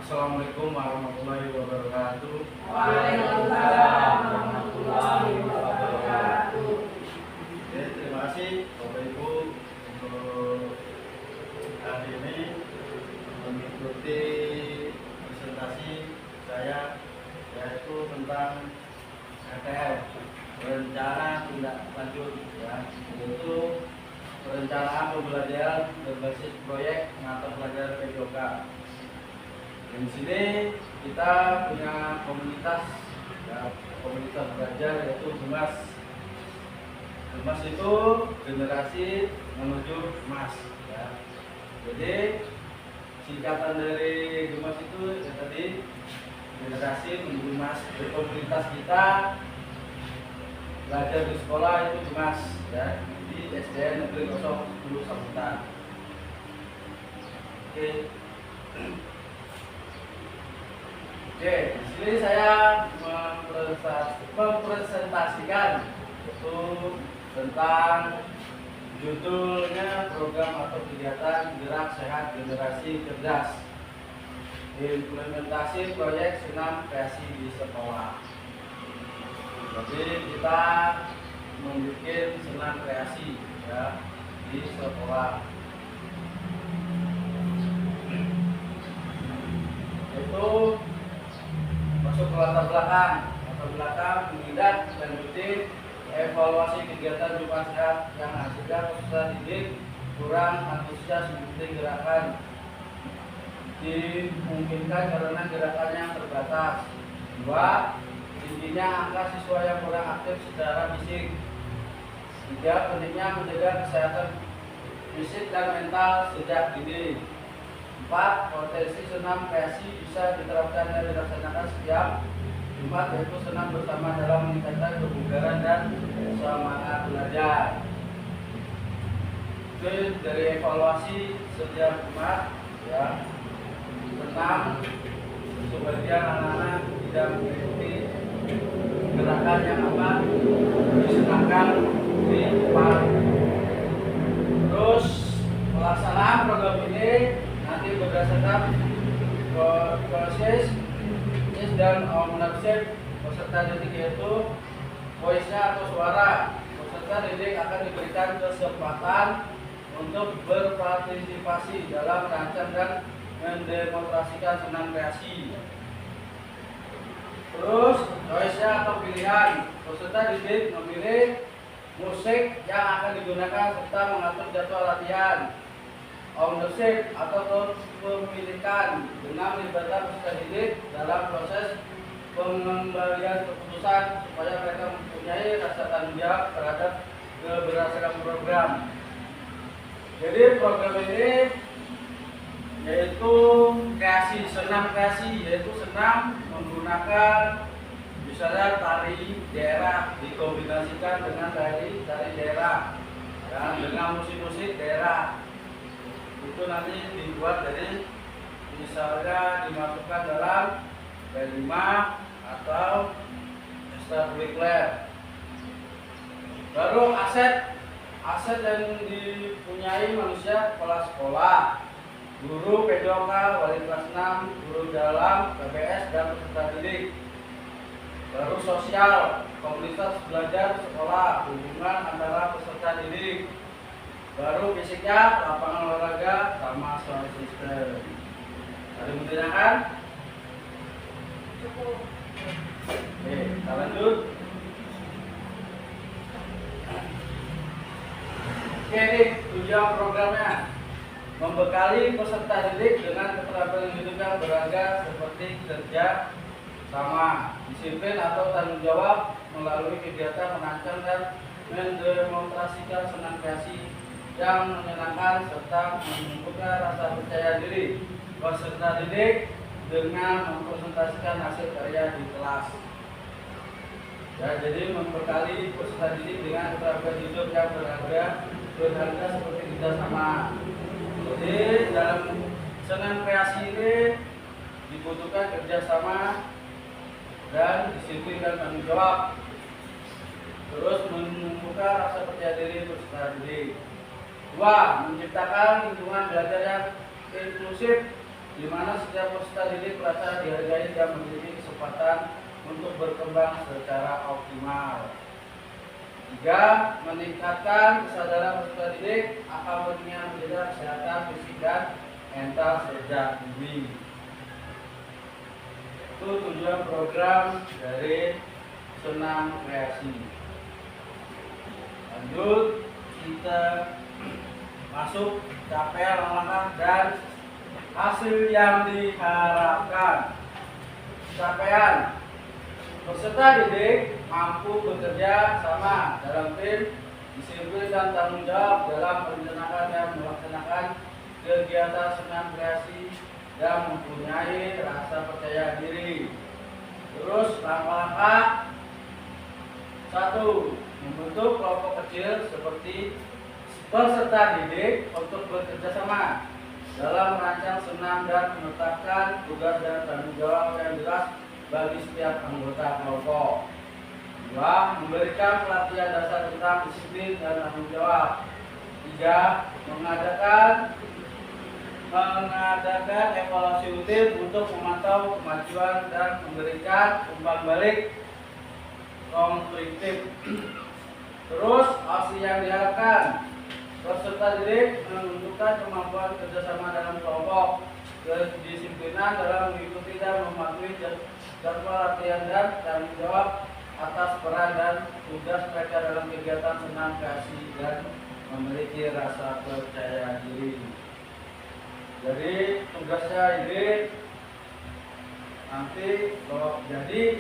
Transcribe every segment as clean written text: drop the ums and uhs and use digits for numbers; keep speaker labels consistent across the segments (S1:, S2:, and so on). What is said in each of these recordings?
S1: Assalamualaikum warahmatullahi wabarakatuh.
S2: Waalaikumsalam warahmatullahi wabarakatuh.
S1: Oke, terima kasih Bapak Ibu untuk hari ini mengikuti presentasi saya, yaitu tentang RTL, rencana tindak lanjut, yaitu perencanaan pembelajaran berbasis proyek mata pelajaran PJOK. Di sini kita punya komunitas, komunitas belajar, yaitu GEMAS. GEMAS itu generasi menuju emas. Jadi singkatan dari GEMAS itu tadi generasi menuju emas. Di komunitas kita belajar di sekolah itu GEMAS, di SDN Negeri 010 Sabutan. Oke, di sini saya mempresentasikan itu tentang judulnya program atau kegiatan Gerak Sehat Generasi Cerdas, implementasi proyek senam kreasi di sekolah. Jadi kita membuat senam kreasi di sekolah. Itu masuk ke latar belakang mengindak dan rutin evaluasi kegiatan Jumat Sehat yang hasilnya peserta didik kurang antusias mengikuti gerakan, dimungkinkan karena gerakannya terbatas. 2. Tingginya angka siswa yang kurang aktif secara fisik. 3. Pentingnya menjaga kesehatan fisik dan mental sejak dini. 4. Potensi senam kreasi bisa diterapkan dan dilaksanakan setiap Jumat, yaitu senam bersama dalam meningkatkan kebugaran dan semangat belajar. Itu dari evaluasi setiap Jumat, senam sebagian anak-anak tidak mengikuti gerakan yang disenangkan di depan. Terus pelaksanaan program ini nanti berdasarkan proses dan ownership peserta didik, yaitu voice-nya atau suara. Peserta didik akan diberikan kesempatan untuk berpartisipasi dalam merancang dan mendemonstrasikan senam kreasi. Terus voice-nya atau pilihan, peserta didik memilih musik yang akan digunakan serta mengatur jadwal latihan. Ownership atau kepemilikan dengan melibatkan peserta didik dalam proses pengembalian keputusan supaya mereka mempunyai rasa tanggung jawab terhadap keberhasilan program. Jadi program ini yaitu senam kreasi, yaitu senam menggunakan misalnya tari daerah dikombinasikan dengan tari daerah dengan musik daerah. Itu nanti dibuat dari misalnya dimasukkan dalam B5 atau ekstrakurikuler. Baru aset yang dipunyai manusia, kepala sekolah, guru PJOK, wali kelas 6, guru dalam, PBS, dan peserta didik. Baru sosial, komunitas belajar sekolah, hubungan antara peserta didik. Baru fisiknya, lapangan olahraga sama sound system. Ada yang menanyakan?
S2: Cukup.
S1: Oke, kita lanjut. Oke, ini tujuan programnya: membekali peserta didik dengan keterampilan hidup yang beragam seperti kerja sama, disiplin atau tanggung jawab melalui kegiatan merancang dan mendemonstrasikan senam kreasi yang menyenangkan serta menumbuhkan rasa percaya diri peserta didik dengan mempresentasikan hasil karya di kelas. Jadi membekali peserta didik dengan keterampilan hidup yang berharga seperti kita sama. Jadi dalam senam kreasi ini dibutuhkan kerjasama dan disiplin dan tanggung jawab. Terus menumbuhkan rasa percaya diri peserta didik. 2. Menciptakan lingkungan belajar yang inklusif di mana setiap peserta didik merasa dihargai dan memiliki kesempatan untuk berkembang secara optimal. 3. Meningkatkan kesadaran peserta didik akan pentingnya menjaga kesehatan fisik dan mental sejak dini. Itu tujuan program dari senam kreasi. Lanjut, kita masuk capaian langkah dan hasil yang diharapkan. Capaian: peserta didik mampu bekerja sama dalam tim, disiplin dan tanggung jawab dalam merencanakan dan melaksanakan kegiatan senam kreasi, dan mempunyai rasa percaya diri. Terus langkah-langkah: 1. Membentuk kelompok kecil seperti peserta didik untuk bekerja sama dalam merancang senam dan menetapkan tugas dan tanggung jawab yang jelas bagi setiap anggota kelompok. 2. Memberikan pelatihan dasar tentang disiplin dan tanggung jawab. 3. Mengadakan evaluasi rutin untuk memantau kemajuan dan memberikan umpan balik konstruktif. Terus hasil yang diharapkan: peserta didik menunjukkan kemampuan kerjasama dalam kelompok, kedisiplinan dalam mengikuti dan mematuhi jadwal latihan, dan tanggung jawab atas peran dan tugas mereka dalam kegiatan senam kreasi, dan memiliki rasa percaya diri. Jadi tugasnya ini nanti kalau jadi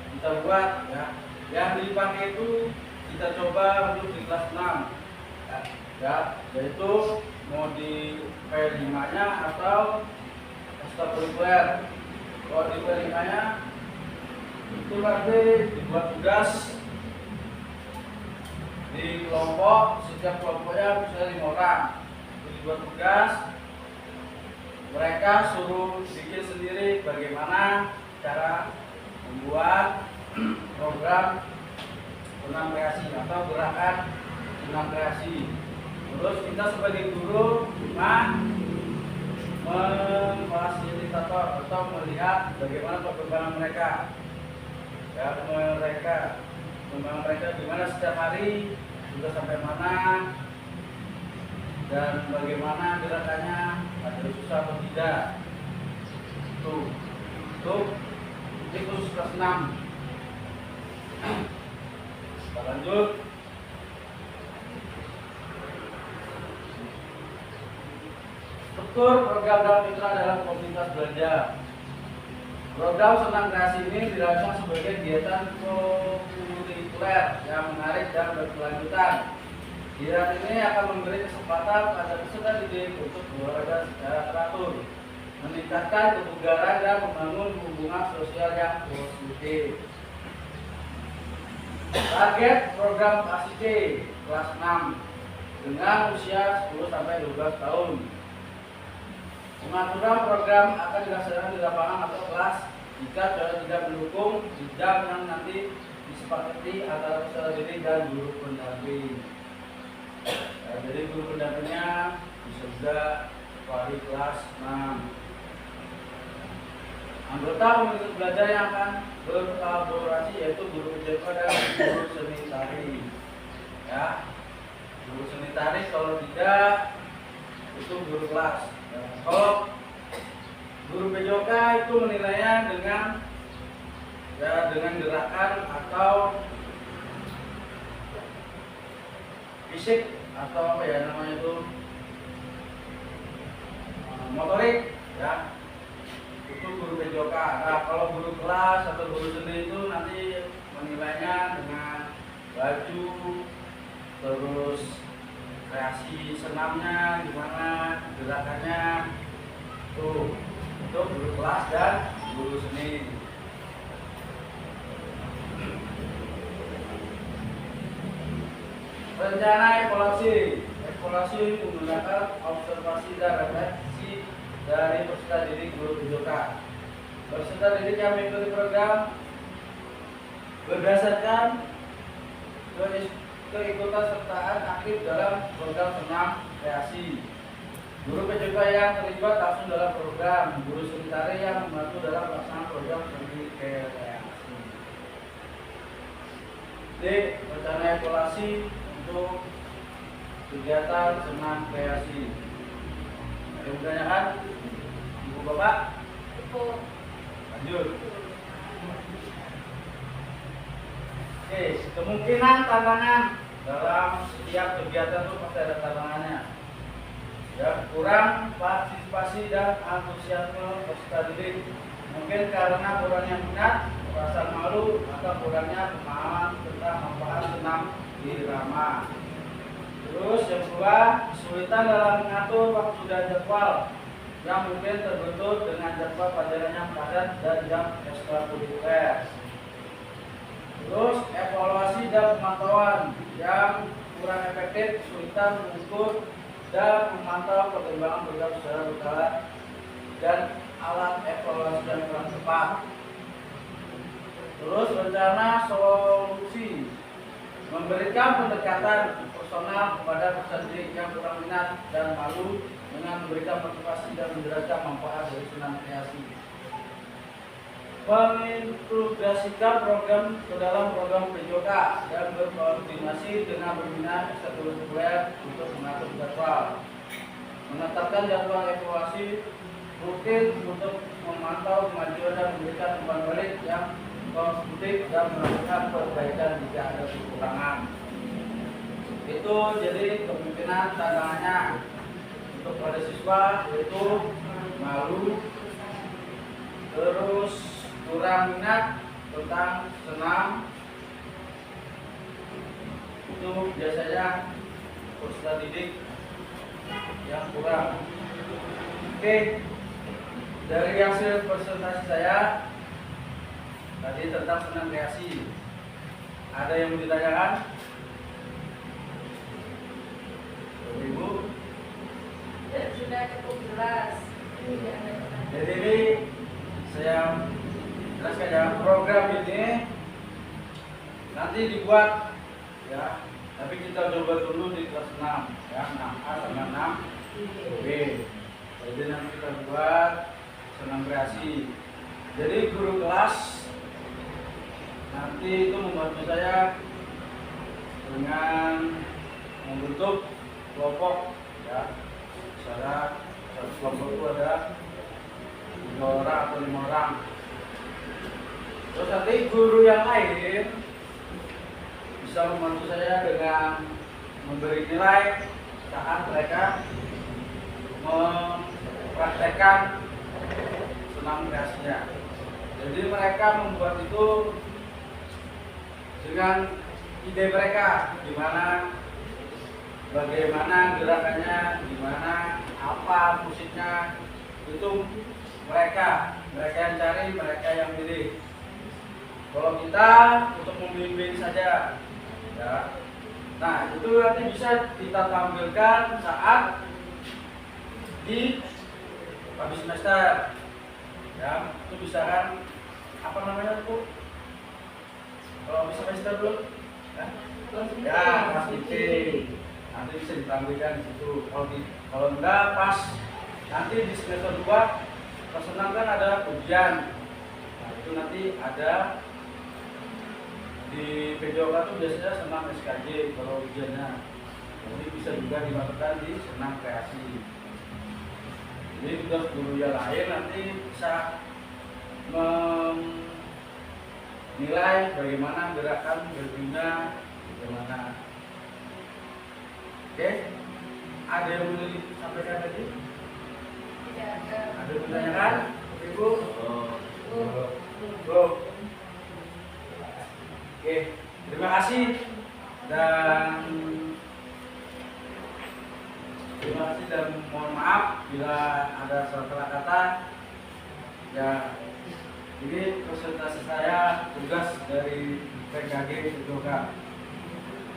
S1: kita buat ya, yang dipakai itu kita coba untuk di kelas 6 ya, yaitu mau di P5 nya atau ekstrakurikuler. Kalau di P5 nya itu nanti dibuat tugas di kelompok, setiap kelompoknya bisa 5 orang. Itu dibuat tugas, mereka suruh bikin sendiri bagaimana cara membuat program senam kreasi atau gerakan senam kreasi. Terus kita sebagai guru cuma memfasilitator atau melihat bagaimana perkembangan mereka. Ya, perkembangan mereka gimana setiap hari, sudah sampai mana, dan bagaimana gerakannya, ada susah atau tidak. Tuh, ini khusus kelas 6. Kita lanjut. Struktur program dan mitra dalam komunitas belajar. Program senam kreasi ini dirancang sebagai kegiatan kurikuler yang menarik dan berkelanjutan. Kegiatan ini akan memberi kesempatan pada peserta didik untuk berolahraga secara teratur, meningkatkan kebugaran, dan membangun hubungan sosial yang positif. Target program ACC kelas 6 dengan usia 10-12 tahun. Pengaturan program akan dilaksanakan di lapangan atau kelas jika tidak mendukung di jam yang nanti disepakati antara peserta didik dan guru pendamping. Jadi guru pendampingnya bisa juga wali kelas 6. Anggota komunitas belajar yang akan berkolaborasi yaitu guru PJK dan guru seni tari. Ya, guru seni tari, kalau tidak itu guru kelas. Ya, kalau guru PJK itu menilainya dengan gerakan atau fisik atau apa ya namanya itu, motorik ya. Itu guru PJK. Nah, kalau guru kelas atau guru seni itu nanti menilainya dengan baju, terus kreasi senamnya gimana, gerakannya. Tuh, itu guru kelas dan guru seni. Rencana evaluasi menggunakan observasi dan refleksi dari peserta didik guru PJK. Peserta didik yang mengikuti program berdasarkan keikutsertaan aktif dalam program senam kreasi. Guru PJK yang terlibat langsung dalam program, guru sementara yang membantu dalam pelaksanaan program studi kreasi. D. Rencana evaluasi untuk kegiatan senam kreasi. Ada pertanyaan? Ibu Bapak? Lanjut. Oke, kemungkinan tantangan dalam setiap kegiatan itu pasti ada tantangannya. Ya, kurang partisipasi dan antusiasme peserta didik. Mungkin karena kurangnya minat, perasaan malu, atau kurangnya pemahaman tentang manfaat senam irama. Terus yang kedua, kesulitan dalam mengatur waktu dan jadwal yang mungkin terbentuk dengan jadwal pelajaran yang padat dan jam ekstrakurikuler. Terus evaluasi dan pemantauan yang kurang efektif, kesulitan mengukur dan memantau perkembangan program secara berkala dan alat evaluasi yang kurang tepat. Terus rencana solusi memberikan pendekatan personal kepada peserta didik yang kurang minat dan malu dengan memberikan motivasi dan menjelaskan manfaat dari senam kreasi. Mengintegrasikan program ke dalam program PJK dan berkoordinasi dengan pembina ekstrakurikuler untuk mengatur jadwal. Menetapkan jadwal evaluasi rutin untuk memantau kemajuan dan memberikan umpan balik yang konstruktif dan melakukan perbaikan jika ada kekurangan. Itu jadi kemungkinan tantangannya untuk pada siswa, yaitu malu, terus kurang minat tentang senam, itu biasanya peserta didik yang kurang. Oke, dari hasil presentasi saya tadi tentang senam kreasi, ada yang mau ditanyakan? Ibu?
S2: Ya, sudah cukup jelas.
S1: Jadi ini saya jelaskan ya, program ini nanti dibuat ya, tapi kita coba dulu di kelas 6 ya, 6A sama 6B. Jadi nanti kita buat senam kreasi. Jadi guru kelas nanti itu membantu saya dengan membentuk kelompok ya, secara satu kelompok itu ada 3 orang atau 5 orang. Terus nanti guru yang lain bisa membantu saya dengan memberi nilai saat mereka mempraktekkan senam kreasinya. Jadi mereka membuat itu dengan ide mereka, gimana, bagaimana gerakannya, gimana, apa musiknya, itu mereka yang cari, mereka yang pilih. Kalau kita untuk membimbing saja, ya. Nah itu nanti bisa kita tampilkan saat di habis semester, ya. Itu bisa kan, apa namanya Bu? Kalau habis semester belum? Ya, pas meeting. Nanti bisa ditampilkan di situ. Kalau enggak pas nanti di semester 2 kesenang kan ada ujian. Nah, itu nanti ada di PJK itu biasanya senam SKJ kalau ujiannya. Jadi bisa juga dimasukkan di senam kreasi. Jadi tugas guru yang lain nanti bisa menilai bagaimana gerakan berguna, bagaimana. Oke, ada yang mau disampaikan tadi?
S2: Tidak ada.
S1: Ada pertanyaan, Ibu? Oke, terima kasih dan mohon maaf bila ada salah kata. Ya, ini presentasi saya, tugas dari PKG Sidoka.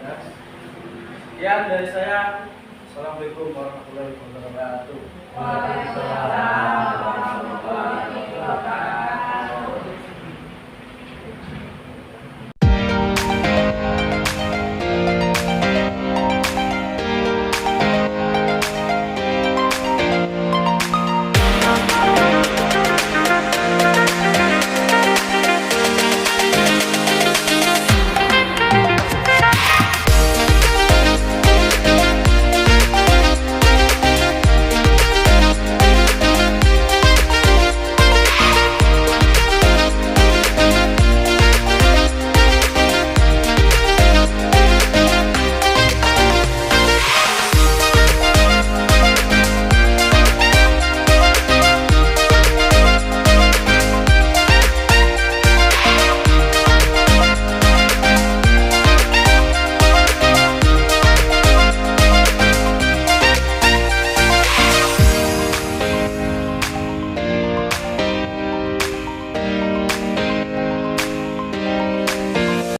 S1: Ya. Sekian dari saya. Assalamualaikum warahmatullahi wabarakatuh.
S2: Waalaikumsalam.